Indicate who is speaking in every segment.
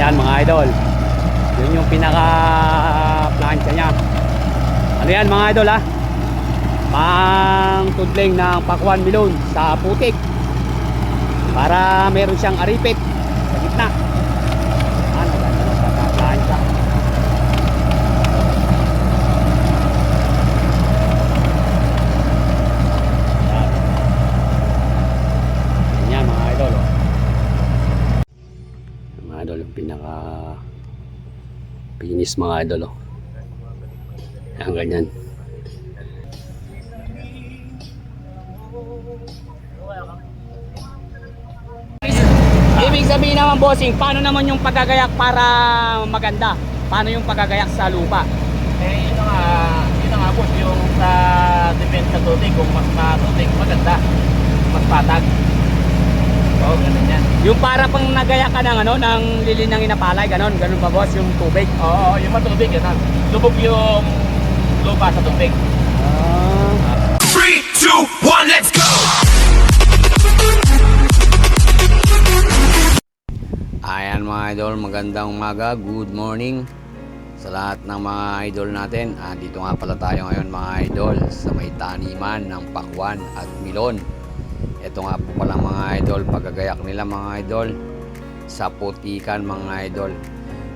Speaker 1: Yan mga idol. Yun yung pinaka plancha niya. Ano yan mga idol ha? Pang tudling ng pakwan milon sa putik. Para meron siyang aripit sa gitna. Ano ba ito sa plancha? Yan mga idol. Oh. Mga idol yung pinaka pinis mga idol. Oh. Yan ganyan. Ibig sabihin naman bossing, paano naman yung paggagayak para maganda? Paano yung paggagayak sa lupa?
Speaker 2: Eh, yun na nga po, yung sa depende sa tubig, kung mas matubig, maganda, mas patag. Oo, ganun yan.
Speaker 1: Yung para pang nagayak ka ng ano, ng lili ng inapalay, ganun ba boss yung tubig?
Speaker 2: Oo, yung matubig, ganun. Lubog yung lupa sa tubig.
Speaker 3: 3, 2, 1, let's go!
Speaker 1: Ayan mga idol, magandang umaga, good morning sa lahat ng mga idol natin. Dito nga pala tayo ngayon mga idol sa may taniman ng pakwan at milon. Ito nga po pala mga idol, paggagayak nila mga idol sa putikan mga idol.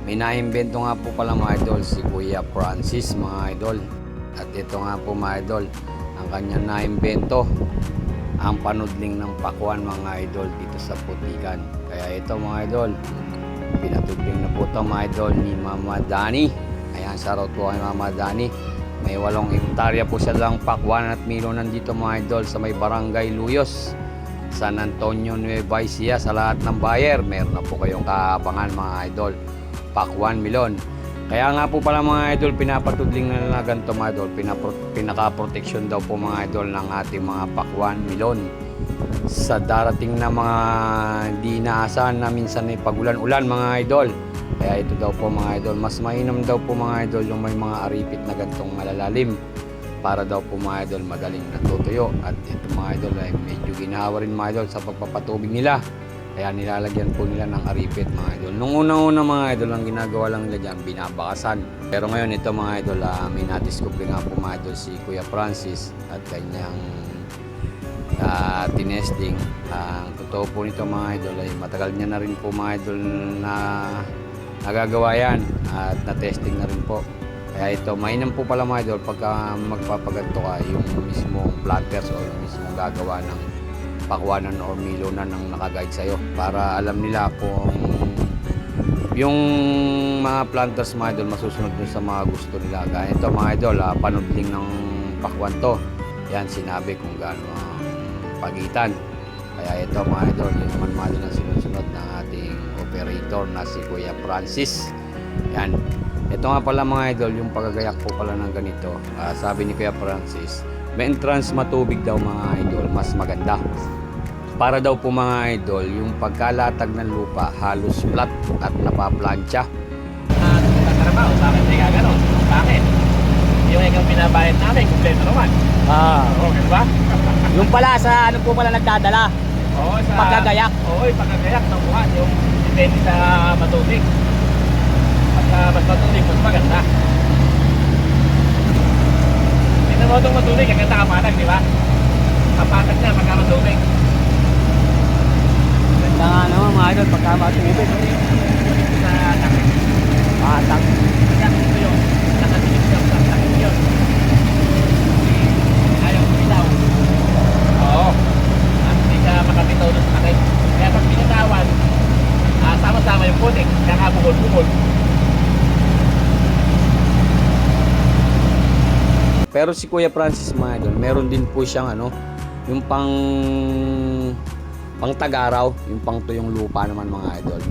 Speaker 1: May naimbento nga po pala mga idol si Kuya Francis mga idol. At ito nga po mga idol, ang kanyang naimbento, ang panudling ng pakwan mga idol dito sa putikan. Kaya ito mga idol, pinatudling na po ito mga idol ni Mama Dani. Ayan, shoutout po kay Mama Dani. May 8 hektarya po siya lang pakwan at milon nandito mga idol sa may barangay Luyos, San Antonio, Nueva Ecija. Sa lahat ng buyer, meron na po kayong kaabangan mga idol, pakwan milon. Kaya nga po pala mga idol, pinapatudling na nila ganito mga idol, pinaka-protection daw po mga idol ng ating mga pakwan milon sa darating na mga di inaasahan na minsan ay pagulan-ulan mga idol. Kaya ito daw po mga idol, mas mainam daw po mga idol yung may mga aripit na gantong malalalim para daw po mga idol madaling natutuyo. At ito mga idol ay medyo ginawa rin mga idol sa pagpapatubig nila. Kaya nilalagyan po nila ng aripit mga idol. Nung unang-una mga idol, ang ginagawa lang nila dyan, binabakasan. Pero ngayon ito mga idol, may nadiscover nga po mga idol si Kuya Francis at kanyang tinesting. Ang totoo po nito mga idol ay matagal niya na rin po mga idol na nagagawa yan at na-testing na rin po. Kaya ito, mainam po pala mga idol pagka magpapaganto ka, yung mismong planters o yung mismong gagawa ng pakwanan o milonan ng nakaguide sa'yo para alam nila kung yung mga planters mga idol masusunod dun sa mga gusto nila. Gaya ito mga idol, panudling ng pakwan to. Yan, sinabi kung gaano ang pagitan. Kaya ito mga idol, yun naman mga idol ang sunod-sunod ng ating operator na si Kuya Francis. Yan. Ito nga pala mga idol, yung paggagayak po pala ng ganito. Sabi ni Kuya Francis, may entrance matubig daw mga idol, mas maganda. Para daw po mga idol, yung pagkalatag ng lupa halos flat at napaplansya.
Speaker 2: Trabaho, bakit hindi ka gano'n? Bakit? Yung ikang pinabayad namin, kumpleto naman. Okay ba?
Speaker 1: Yung pala sa ano po pala nagdadala?
Speaker 2: Oo, sa
Speaker 1: Paggagayak?
Speaker 2: Oo, yung paggagayak ng buwan, yung depende sa matubig. Pagka mas matubig, mas maganda. Tingnan mo itong matubig, ang ganda kapatag, di ba? Kapatag na pagka matubig.
Speaker 1: Ganda nga naman mga idol, pagka matubig.
Speaker 2: Sa takip.
Speaker 1: Patak.
Speaker 2: Kaya ito yun, nakatilip siya sa takip yun. Ayaw bitaw. Oo. At hindi ka makabitaw na sa takip. Kaya pag pinatawan, sama-sama yung putik, nakabukol-bukol.
Speaker 1: Pero si Kuya Francis mga idol, meron din po siyang ano, yung pang tagaraw, yung pang tuyong lupa naman mga idol.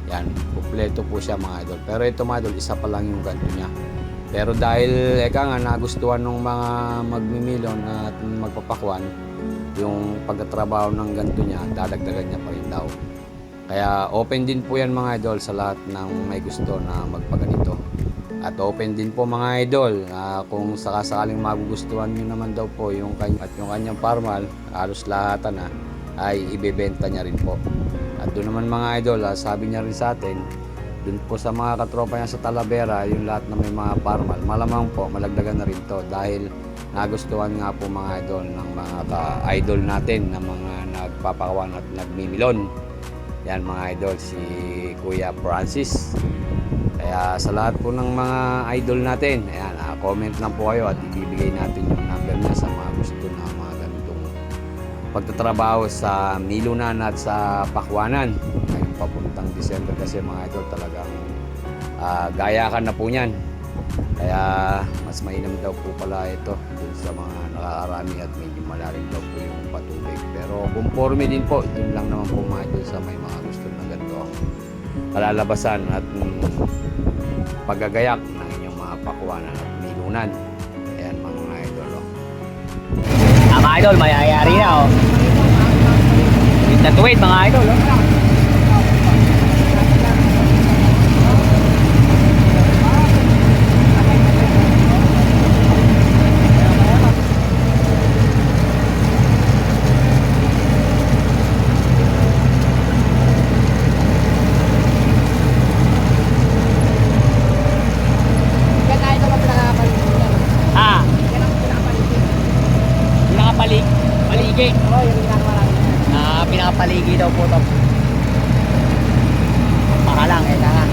Speaker 1: Yan, kumpleto po siya mga idol. Pero ito mga idol, isa pa lang yung ganto niya. Pero dahil nga nagustuhan ng mga magmimilon at magpapakwan, yung pagtatrabaho ng ganto niya, dadagdagan niya pa rin daw. Kaya open din po yan mga idol sa lahat ng may gusto na magpaganito. At open din po mga idol, kung sakasakaling magugustuhan nyo naman daw po yung kanyang farmal, halos lahatan ay ibebenta niya rin po. At doon naman mga idol, sabi niya rin sa atin, Dun po sa mga katropa niya sa Talavera, yung lahat na may mga parmal, malamang po malagdagan na rin to dahil nagustuhan nga po mga idol ng mga ka-idol natin na mga nagpapakawan at nagmimilon. Yan mga idol, si Kuya Francis. Kaya sa lahat po ng mga idol natin, ayan, comment lang po kayo at ibibigay natin yung number niya sa mga gusto na mga ganitong pagtatrabaho sa Milunan at sa Pakwanan. Ngayong papuntang December kasi mga idol talagang gayakan na po niyan. Kaya mas mainam daw po pala ito dun sa mga nakakarami at medyo malalim daw po yung patubig. Pero conforme din po, yun lang naman po mga idol sa may mga gusto na ganito ang kalalabasan at paggagayak ng inyong mga pakwanan at milunan. Ayan mga idol. Oh.
Speaker 3: Mga idol, mayayari na oh. Wait na to wait mga idol oh. Ah, paligi. Pinakapaligi daw po to. Baka lang, ito nga.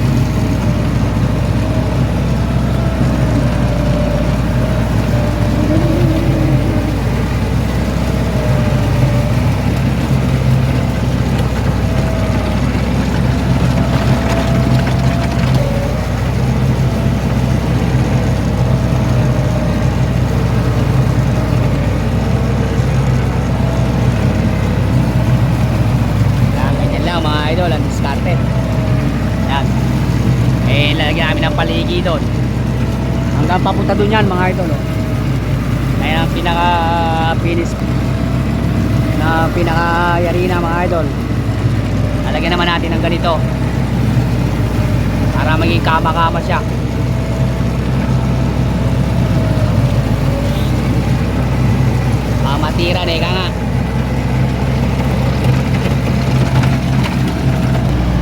Speaker 3: Idol, ang diskarte. Yan. Eh, lalagyan namin ng paligi doon. Hanggang papunta doon yan, mga idol. Oh. Ayan ang pinaka-finish na pinaka-yari na, mga idol. Lalagyan naman natin ng ganito. Para maging kama-kama siya. Matira na, ika nga.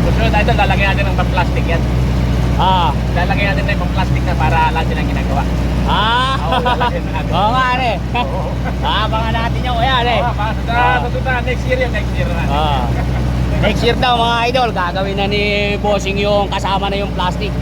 Speaker 2: Susunod idol, lalagyan natin ng pang-plastic yan. Lalagyan natin ng pang-plastic na para lahat silang ginagawa. Oo, lalagyan na natin.
Speaker 3: Oo nga, eh.
Speaker 2: Oo.
Speaker 3: Abangan natin yung yan, eh.
Speaker 2: Oo, sa next year yun, next year na.
Speaker 3: Next year daw, mga idol, gagawin na ni Bossing yung kasama na yung plastic.